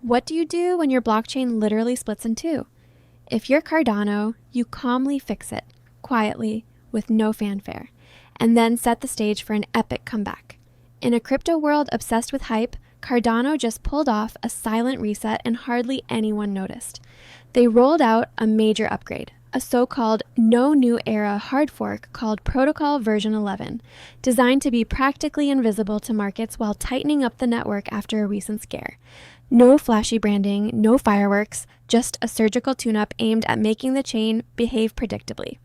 What do you do when your blockchain literally splits in two? If you're Cardano, you calmly fix it, quietly, with no fanfare, and then set the stage for an epic comeback. In a crypto world obsessed with hype, Cardano just pulled off a silent reset and hardly anyone noticed. They rolled out a major upgrade, a so-called no new era hard fork called Protocol version 11, designed to be practically invisible to markets while tightening up the network after a recent scare. No flashy branding, no fireworks, just a surgical tune-up aimed at making the chain behave predictably.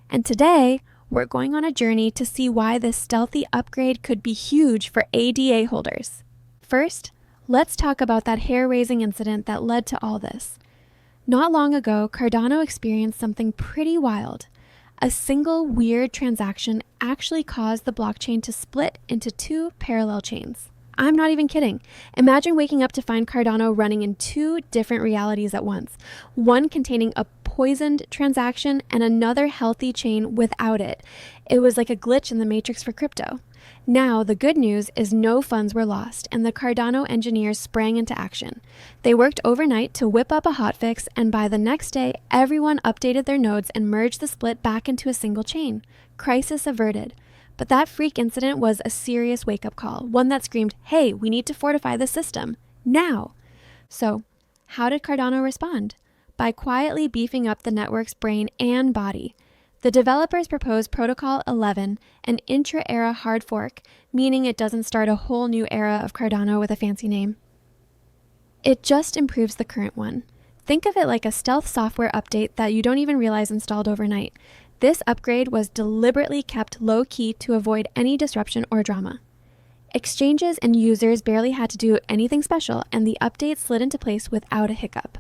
And today, we're going on a journey to see why this stealthy upgrade could be huge for ADA holders. First, let's talk about that hair-raising incident that led to all this. Not long ago, Cardano experienced something pretty wild. A single weird transaction actually caused the blockchain to split into two parallel chains. I'm not even kidding. Imagine waking up to find Cardano running in two different realities at once, one containing a poisoned transaction and another healthy chain without it. It was like a glitch in the matrix for crypto. Now, the good news is no funds were lost, and the Cardano engineers sprang into action. They worked overnight to whip up a hotfix, and by the next day, everyone updated their nodes and merged the split back into a single chain. Crisis averted. But that freak incident was a serious wake-up call, one that screamed, hey, we need to fortify the system, now. So, how did Cardano respond? By quietly beefing up the network's brain and body. The developers proposed Protocol 11, an intra-era hard fork, meaning it doesn't start a whole new era of Cardano with a fancy name. It just improves the current one. Think of it like a stealth software update that you don't even realize installed overnight. This upgrade was deliberately kept low-key to avoid any disruption or drama. Exchanges and users barely had to do anything special, and the update slid into place without a hiccup.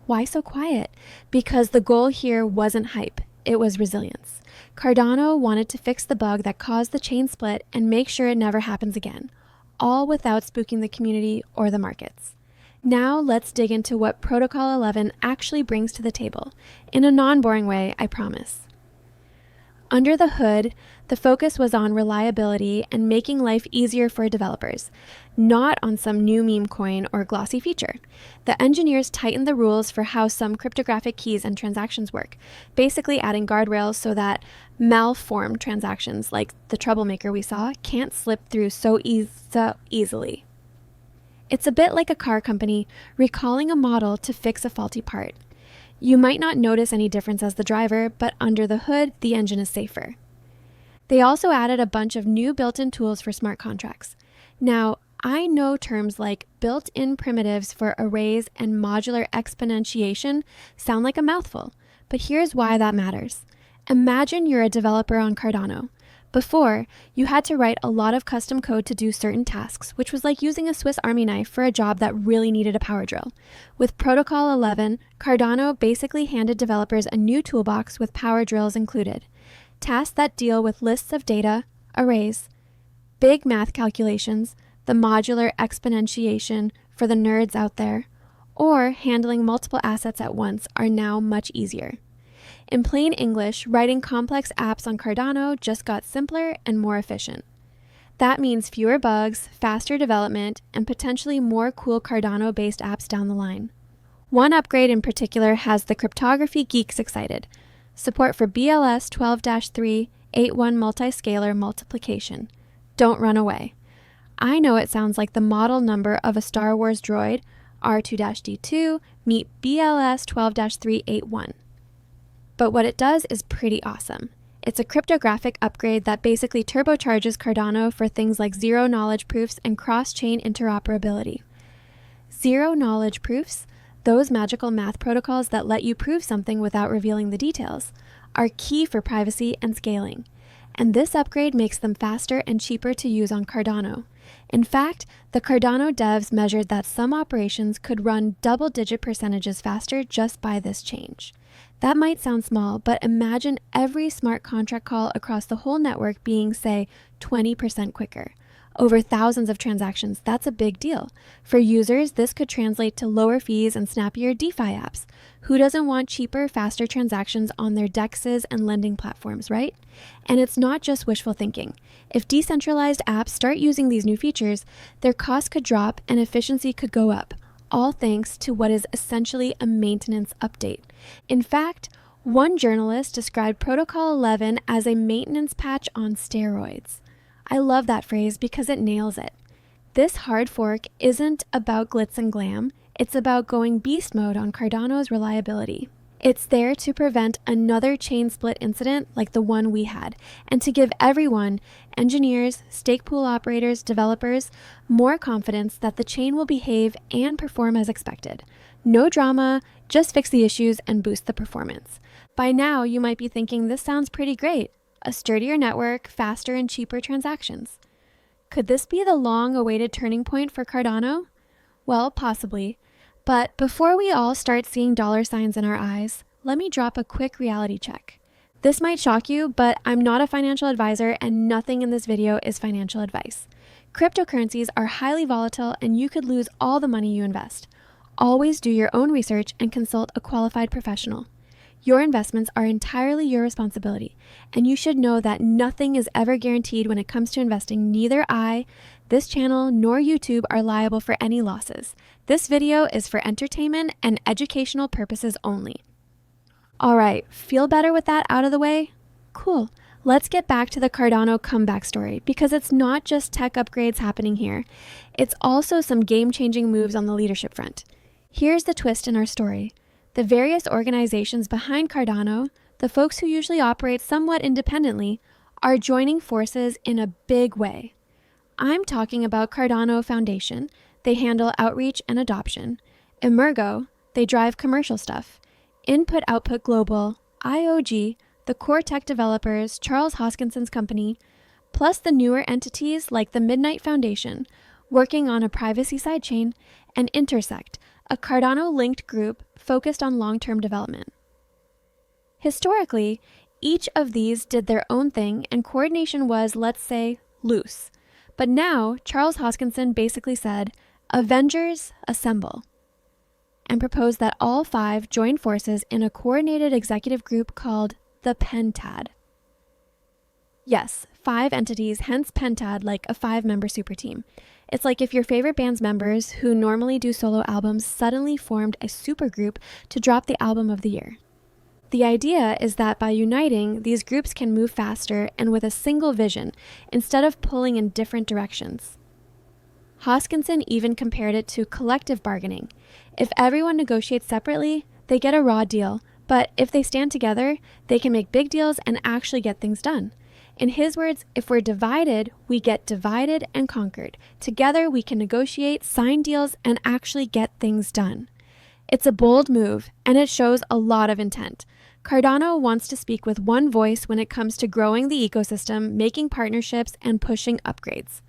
Why so quiet? Because the goal here wasn't hype, it was resilience. Cardano wanted to fix the bug that caused the chain split and make sure it never happens again, all without spooking the community or the markets. Now let's dig into what Protocol 11 actually brings to the table, in a non-boring way, I promise. Under the hood, the focus was on reliability and making life easier for developers, not on some new meme coin or glossy feature. The engineers tightened the rules for how some cryptographic keys and transactions work, basically adding guardrails so that malformed transactions, like the troublemaker we saw, can't slip through so easily. It's a bit like a car company recalling a model to fix a faulty part. You might not notice any difference as the driver, but under the hood, the engine is safer. They also added a bunch of new built-in tools for smart contracts. Now, I know terms like built-in primitives for arrays and modular exponentiation sound like a mouthful, but here's why that matters. Imagine you're a developer on Cardano. Before, you had to write a lot of custom code to do certain tasks, which was like using a Swiss Army knife for a job that really needed a power drill. With Protocol 11, Cardano basically handed developers a new toolbox with power drills included. Tasks that deal with lists of data, arrays, big math calculations, the modular exponentiation for the nerds out there, or handling multiple assets at once are now much easier. In plain English, writing complex apps on Cardano just got simpler and more efficient. That means fewer bugs, faster development, and potentially more cool Cardano-based apps down the line. One upgrade in particular has the cryptography geeks excited. Support for BLS 12-3 81 multiscalar multiplication. Don't run away. I know it sounds like the model number of a Star Wars droid, R2-D2, meet BLS 12-381. But what it does is pretty awesome. It's a cryptographic upgrade that basically turbocharges Cardano for things like zero-knowledge proofs and cross-chain interoperability. Zero-knowledge proofs, those magical math protocols that let you prove something without revealing the details, are key for privacy and scaling. And this upgrade makes them faster and cheaper to use on Cardano. In fact, the Cardano devs measured that some operations could run double-digit percentages faster just by this change. That might sound small, but imagine every smart contract call across the whole network being, say, 20% quicker. Over thousands of transactions, that's a big deal. For users, this could translate to lower fees and snappier DeFi apps. Who doesn't want cheaper, faster transactions on their DEXs and lending platforms, right? And it's not just wishful thinking. If decentralized apps start using these new features, their costs could drop and efficiency could go up, all thanks to what is essentially a maintenance update. In fact, one journalist described Protocol 11 as a maintenance patch on steroids. I love that phrase because it nails it. This hard fork isn't about glitz and glam, it's about going beast mode on Cardano's reliability. It's there to prevent another chain split incident like the one we had, and to give everyone, engineers, stake pool operators, developers, more confidence that the chain will behave and perform as expected. No drama, just fix the issues and boost the performance. By now, you might be thinking this sounds pretty great. A sturdier network, faster and cheaper transactions. Could this be the long-awaited turning point for Cardano? Well, possibly. But before we all start seeing dollar signs in our eyes, let me drop a quick reality check. This might shock you, but I'm not a financial advisor and nothing in this video is financial advice. Cryptocurrencies are highly volatile and you could lose all the money you invest. Always do your own research and consult a qualified professional. Your investments are entirely your responsibility, and you should know that nothing is ever guaranteed when it comes to investing. Neither I, this channel, nor YouTube are liable for any losses. This video is for entertainment and educational purposes only. All right, feel better with that out of the way? Cool. Let's get back to the Cardano comeback story, because it's not just tech upgrades happening here. It's also some game-changing moves on the leadership front. Here's the twist in our story. The various organizations behind Cardano, the folks who usually operate somewhat independently, are joining forces in a big way. I'm talking about Cardano Foundation. They handle outreach and adoption. Emergo, they drive commercial stuff. Input Output Global, IOG, the core tech developers, Charles Hoskinson's company, plus the newer entities like the Midnight Foundation, working on a privacy sidechain, and Intersect, a Cardano-linked group focused on long-term development. Historically, each of these did their own thing and coordination was, let's say, loose. But now, Charles Hoskinson basically said, Avengers assemble, and proposed that all 5 join forces in a coordinated executive group called the Penta-toad. Yes, 5 entities, hence Penta-toad, like a 5-member super team. It's like if your favorite band's members, who normally do solo albums, suddenly formed a supergroup to drop the album of the year. The idea is that by uniting, these groups can move faster and with a single vision, instead of pulling in different directions. Hoskinson even compared it to collective bargaining. If everyone negotiates separately, they get a raw deal, but if they stand together, they can make big deals and actually get things done. In his words, if we're divided, we get divided and conquered. Together, we can negotiate, sign deals, and actually get things done. It's a bold move, and it shows a lot of intent. Cardano wants to speak with one voice when it comes to growing the ecosystem, making partnerships, and pushing upgrades.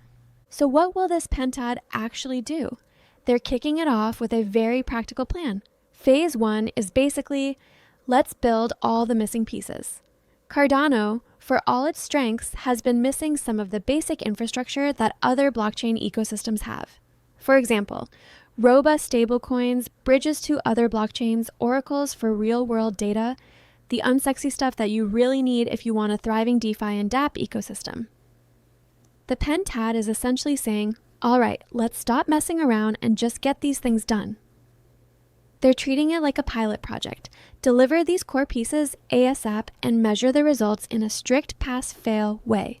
So what will this Penta-toad actually do? They're kicking it off with a very practical plan. Phase 1 is basically, let's build all the missing pieces. Cardano, for all its strengths, has been missing some of the basic infrastructure that other blockchain ecosystems have. For example, robust stablecoins, bridges to other blockchains, oracles for real-world data, the unsexy stuff that you really need if you want a thriving DeFi and dApp ecosystem. The Penta-toad is essentially saying, all right, let's stop messing around and just get these things done. They're treating it like a pilot project. Deliver these core pieces ASAP and measure the results in a strict pass-fail way.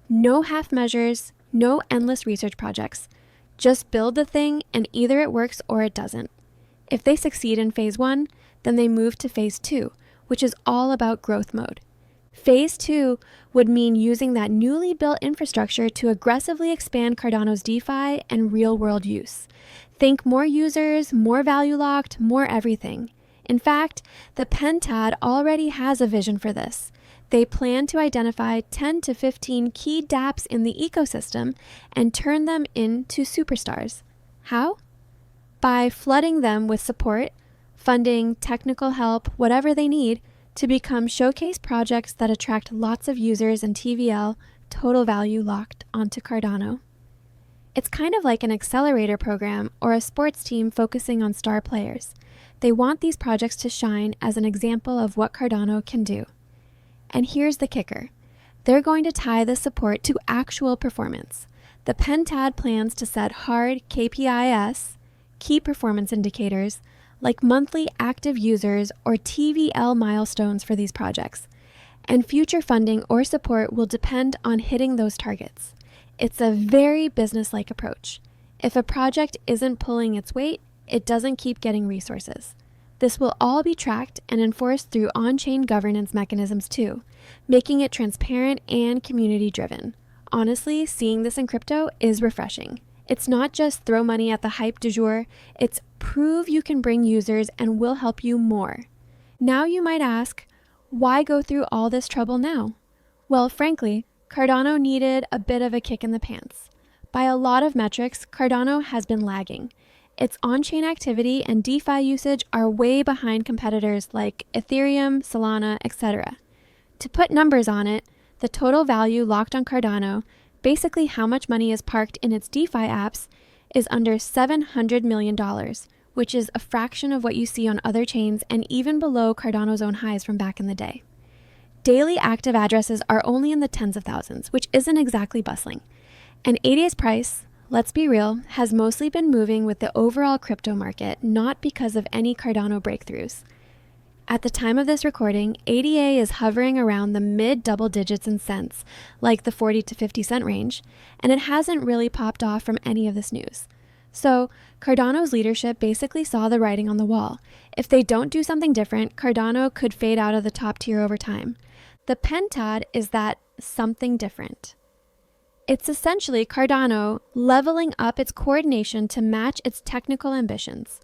No half measures, no endless research projects. Just build the thing and either it works or it doesn't. If they succeed in phase 1, then they move to phase 2, which is all about growth mode. Phase 2 would mean using that newly built infrastructure to aggressively expand Cardano's DeFi and real-world use. Think more users, more value locked, more everything. In fact, the Penta-toad already has a vision for this. They plan to identify 10 to 15 key dApps in the ecosystem and turn them into superstars. How? By flooding them with support, funding, technical help, whatever they need, to become showcase projects that attract lots of users and TVL, total value locked onto Cardano. It's kind of like an accelerator program or a sports team focusing on star players. They want these projects to shine as an example of what Cardano can do. And here's the kicker. They're going to tie the support to actual performance. The Penta-toad plans to set hard KPIs, key performance indicators like monthly active users or TVL milestones for these projects, and future funding or support will depend on hitting those targets. It's a very business-like approach. If a project isn't pulling its weight, it doesn't keep getting resources. This will all be tracked and enforced through on-chain governance mechanisms too, making it transparent and community-driven. Honestly, seeing this in crypto is refreshing. It's not just throw money at the hype du jour, it's prove you can bring users and we'll help you more. Now you might ask, why go through all this trouble now? Well, frankly, Cardano needed a bit of a kick in the pants. By a lot of metrics, Cardano has been lagging. Its on-chain activity and DeFi usage are way behind competitors like Ethereum, Solana, etc. To put numbers on it, the total value locked on Cardano, basically how much money is parked in its DeFi apps, is under $700 million, which is a fraction of what you see on other chains and even below Cardano's own highs from back in the day. Daily active addresses are only in the tens of thousands, which isn't exactly bustling. And ADA's price, let's be real, has mostly been moving with the overall crypto market, not because of any Cardano breakthroughs. At the time of this recording, ADA is hovering around the mid double digits in cents, like the 40 to 50 cent range, and it hasn't really popped off from any of this news. So, Cardano's leadership basically saw the writing on the wall. If they don't do something different, Cardano could fade out of the top tier over time. The Penta-toad is that something different. It's essentially Cardano leveling up its coordination to match its technical ambitions.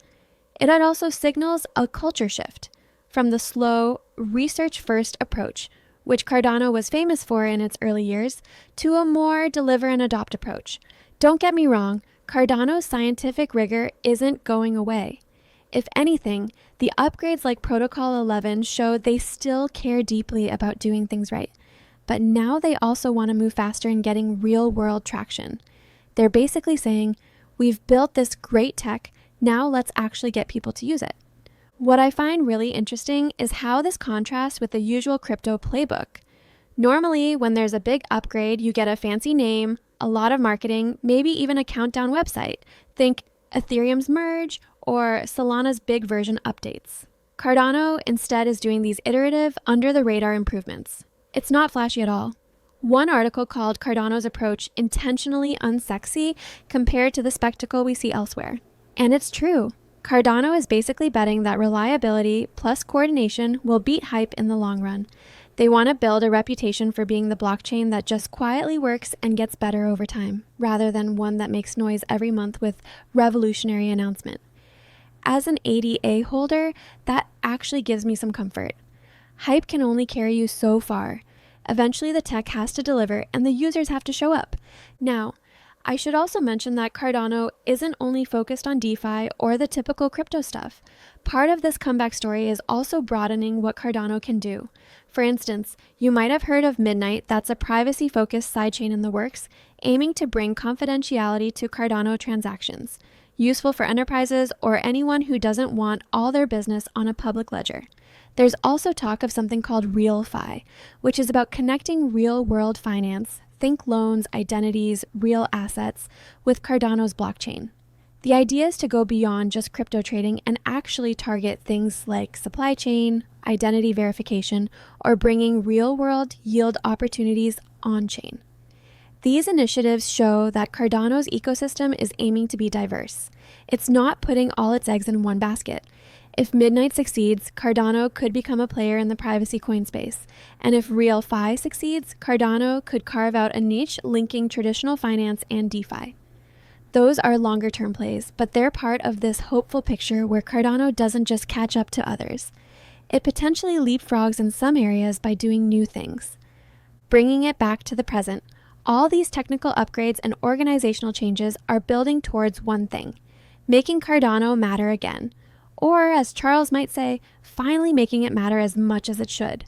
It also signals a culture shift from the slow, research-first approach, which Cardano was famous for in its early years, to a more deliver and adopt approach. Don't get me wrong, Cardano's scientific rigor isn't going away. If anything, the upgrades like Protocol 11 show they still care deeply about doing things right. But now they also want to move faster in getting real-world traction. They're basically saying, we've built this great tech, now let's actually get people to use it. What I find really interesting is how this contrasts with the usual crypto playbook. Normally, when there's a big upgrade, you get a fancy name, a lot of marketing, maybe even a countdown website. Think Ethereum's merge or Solana's big version updates. Cardano instead is doing these iterative, under-the-radar improvements. It's not flashy at all. One article called Cardano's approach intentionally unsexy compared to the spectacle we see elsewhere. And it's true. Cardano is basically betting that reliability plus coordination will beat hype in the long run. They want to build a reputation for being the blockchain that just quietly works and gets better over time, rather than one that makes noise every month with revolutionary announcement. As an ADA holder, that actually gives me some comfort. Hype can only carry you so far. Eventually the tech has to deliver and the users have to show up. Now, I should also mention that Cardano isn't only focused on DeFi or the typical crypto stuff. Part of this comeback story is also broadening what Cardano can do. For instance, you might have heard of Midnight, that's a privacy-focused sidechain in the works, aiming to bring confidentiality to Cardano transactions, useful for enterprises or anyone who doesn't want all their business on a public ledger. There's also talk of something called RealFi, which is about connecting real-world finance, think loans, identities, real assets, with Cardano's blockchain. The idea is to go beyond just crypto trading and actually target things like supply chain, identity verification, or bringing real-world yield opportunities on-chain. These initiatives show that Cardano's ecosystem is aiming to be diverse. It's not putting all its eggs in one basket. If Midnight succeeds, Cardano could become a player in the privacy coin space. And if RealFi succeeds, Cardano could carve out a niche linking traditional finance and DeFi. Those are longer-term plays, but they're part of this hopeful picture where Cardano doesn't just catch up to others. It potentially leapfrogs in some areas by doing new things. Bringing it back to the present, all these technical upgrades and organizational changes are building towards one thing: making Cardano matter again. Or, as Charles might say, finally making it matter as much as it should.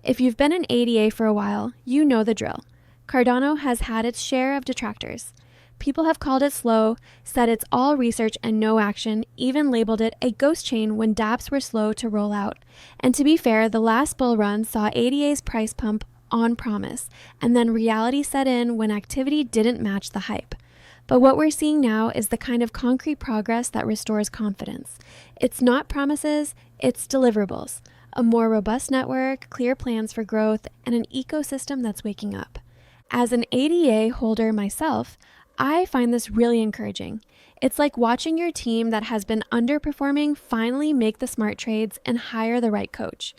If you've been an ADA for a while, you know the drill. Cardano has had its share of detractors. People have called it slow, said it's all research and no action, even labeled it a ghost chain when dApps were slow to roll out. And to be fair, the last bull run saw ADA's price pump on promise, and then reality set in when activity didn't match the hype. But what we're seeing now is the kind of concrete progress that restores confidence. It's not promises, it's deliverables. A more robust network, clear plans for growth, and an ecosystem that's waking up. As an ADA holder myself, I find this really encouraging. It's like watching your team that has been underperforming finally make the smart trades and hire the right coach.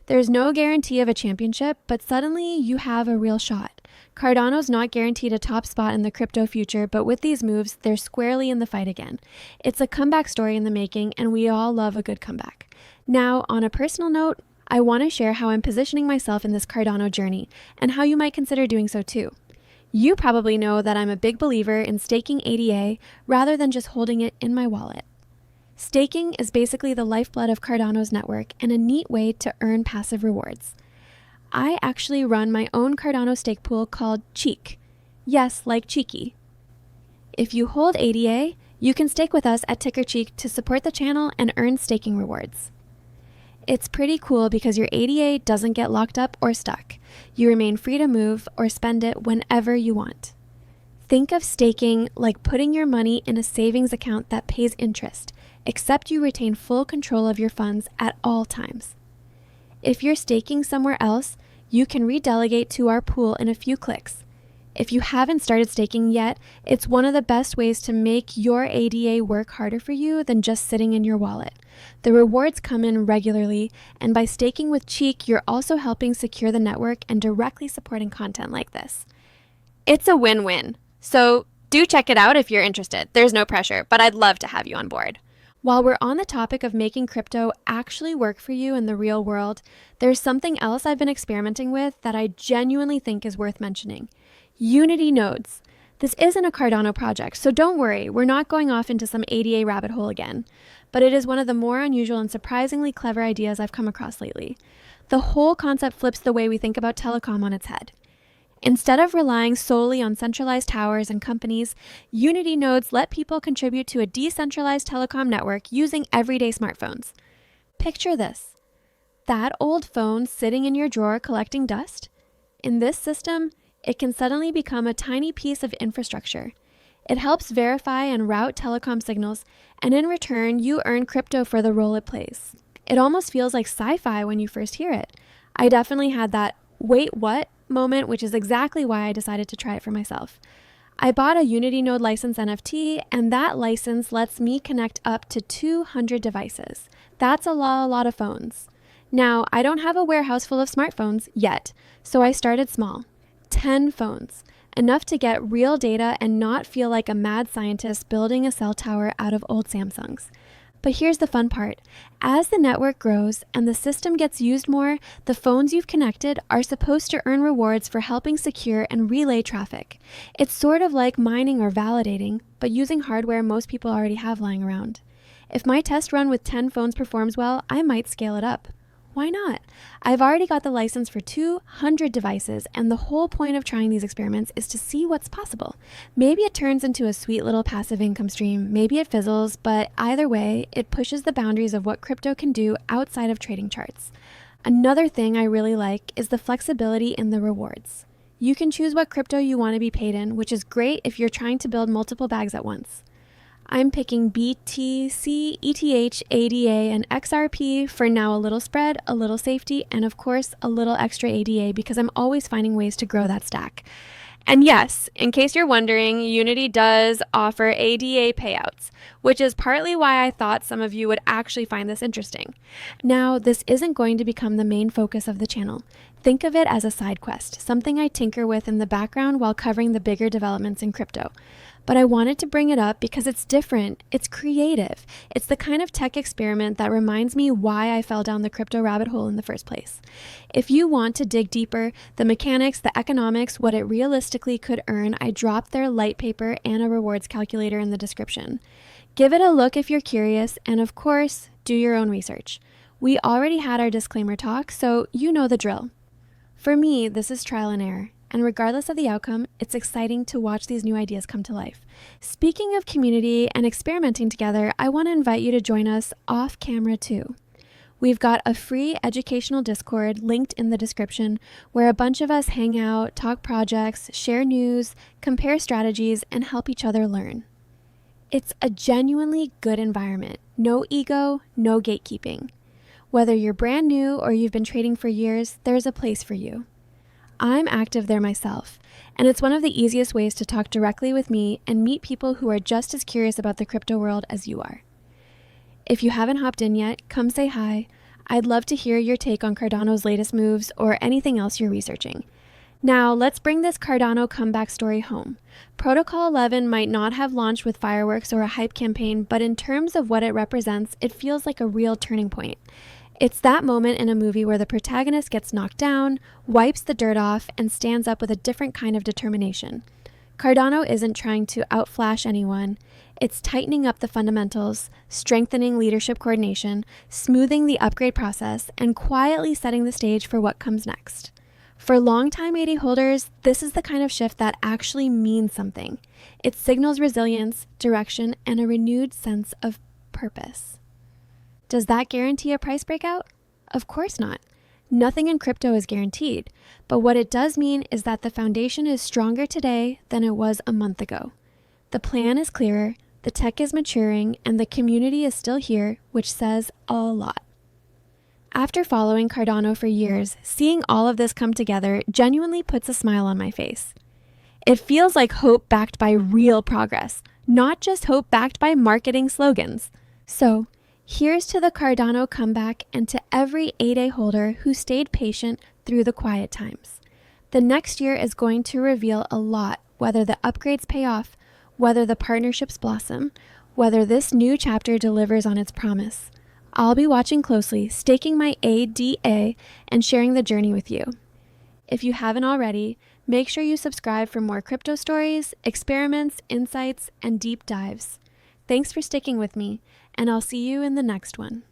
There's no guarantee of a championship, but suddenly you have a real shot. Cardano's not guaranteed a top spot in the crypto future, but with these moves, they're squarely in the fight again. It's a comeback story in the making, and we all love a good comeback. Now, on a personal note, I want to share how I'm positioning myself in this Cardano journey, and how you might consider doing so too. You probably know that I'm a big believer in staking ADA rather than just holding it in my wallet. Staking is basically the lifeblood of Cardano's network and a neat way to earn passive rewards. I actually run my own Cardano stake pool called Cheek. Yes, like cheeky. If you hold ADA, you can stake with us at Ticker Cheek to support the channel and earn staking rewards. It's pretty cool because your ADA doesn't get locked up or stuck. You remain free to move or spend it whenever you want. Think of staking like putting your money in a savings account that pays interest, except you retain full control of your funds at all times. If you're staking somewhere else, you can redelegate to our pool in a few clicks. If you haven't started staking yet, it's one of the best ways to make your ADA work harder for you than just sitting in your wallet. The rewards come in regularly, and by staking with Cheek, you're also helping secure the network and directly supporting content like this. It's a win-win. So do check it out if you're interested. There's no pressure, but I'd love to have you on board. While we're on the topic of making crypto actually work for you in the real world, there's something else I've been experimenting with that I genuinely think is worth mentioning. Unity nodes. This isn't a Cardano project, so don't worry, we're not going off into some ADA rabbit hole again. But it is one of the more unusual and surprisingly clever ideas I've come across lately. The whole concept flips the way we think about telecom on its head. Instead of relying solely on centralized towers and companies, Unity nodes let people contribute to a decentralized telecom network using everyday smartphones. Picture this. That old phone sitting in your drawer collecting dust? In this system, it can suddenly become a tiny piece of infrastructure. It helps verify and route telecom signals, and in return, you earn crypto for the role it plays. It almost feels like sci-fi when you first hear it. I definitely had that, wait, what? Moment, which is exactly why I decided to try it for myself. I bought a Unity Node license NFT, and that license lets me connect up to 200 devices. That's a lot of phones. Now, I don't have a warehouse full of smartphones yet, so I started small. 10 phones, enough to get real data and not feel like a mad scientist building a cell tower out of old Samsungs. But here's the fun part. As the network grows and the system gets used more, the phones you've connected are supposed to earn rewards for helping secure and relay traffic. It's sort of like mining or validating, but using hardware most people already have lying around. If my test run with 10 phones performs well, I might scale it up. Why not? I've already got the license for 200 devices, and the whole point of trying these experiments is to see what's possible. Maybe it turns into a sweet little passive income stream, maybe it fizzles, but either way, it pushes the boundaries of what crypto can do outside of trading charts. Another thing I really like is the flexibility in the rewards. You can choose what crypto you want to be paid in, which is great if you're trying to build multiple bags at once. I'm picking BTC, ETH, ADA, and XRP for now, a little spread, a little safety, and of course, a little extra ADA because I'm always finding ways to grow that stack. And yes, in case you're wondering, Unity does offer ADA payouts, which is partly why I thought some of you would actually find this interesting. Now, this isn't going to become the main focus of the channel. Think of it as a side quest, something I tinker with in the background while covering the bigger developments in crypto. But I wanted to bring it up because it's different, it's creative, it's the kind of tech experiment that reminds me why I fell down the crypto rabbit hole in the first place. If you want to dig deeper, the mechanics, the economics, what it realistically could earn, I dropped their light paper and a rewards calculator in the description. Give it a look if you're curious, and of course, do your own research. We already had our disclaimer talk, so you know the drill. For me, this is trial and error. And regardless of the outcome, it's exciting to watch these new ideas come to life. Speaking of community and experimenting together, I want to invite you to join us off camera too. We've got a free educational Discord linked in the description where a bunch of us hang out, talk projects, share news, compare strategies, and help each other learn. It's a genuinely good environment. No ego, no gatekeeping. Whether you're brand new or you've been trading for years, there's a place for you. I'm active there myself, and it's one of the easiest ways to talk directly with me and meet people who are just as curious about the crypto world as you are. If you haven't hopped in yet, come say hi. I'd love to hear your take on Cardano's latest moves or anything else you're researching. Now, let's bring this Cardano comeback story home. Protocol 11 might not have launched with fireworks or a hype campaign, but in terms of what it represents, it feels like a real turning point. It's that moment in a movie where the protagonist gets knocked down, wipes the dirt off, and stands up with a different kind of determination. Cardano isn't trying to outflash anyone. It's tightening up the fundamentals, strengthening leadership coordination, smoothing the upgrade process, and quietly setting the stage for what comes next. For longtime AD holders, this is the kind of shift that actually means something. It signals resilience, direction, and a renewed sense of purpose. Does that guarantee a price breakout? Of course not. Nothing in crypto is guaranteed, but what it does mean is that the foundation is stronger today than it was a month ago. The plan is clearer, the tech is maturing, and the community is still here, which says a lot. After following Cardano for years, seeing all of this come together genuinely puts a smile on my face. It feels like hope backed by real progress, not just hope backed by marketing slogans. So, here's to the Cardano comeback and to every 8A holder who stayed patient through the quiet times. The next year is going to reveal a lot, whether the upgrades pay off, whether the partnerships blossom, whether this new chapter delivers on its promise. I'll be watching closely, staking my ADA, and sharing the journey with you. If you haven't already, make sure you subscribe for more crypto stories, experiments, insights, and deep dives. Thanks for sticking with me, and I'll see you in the next one.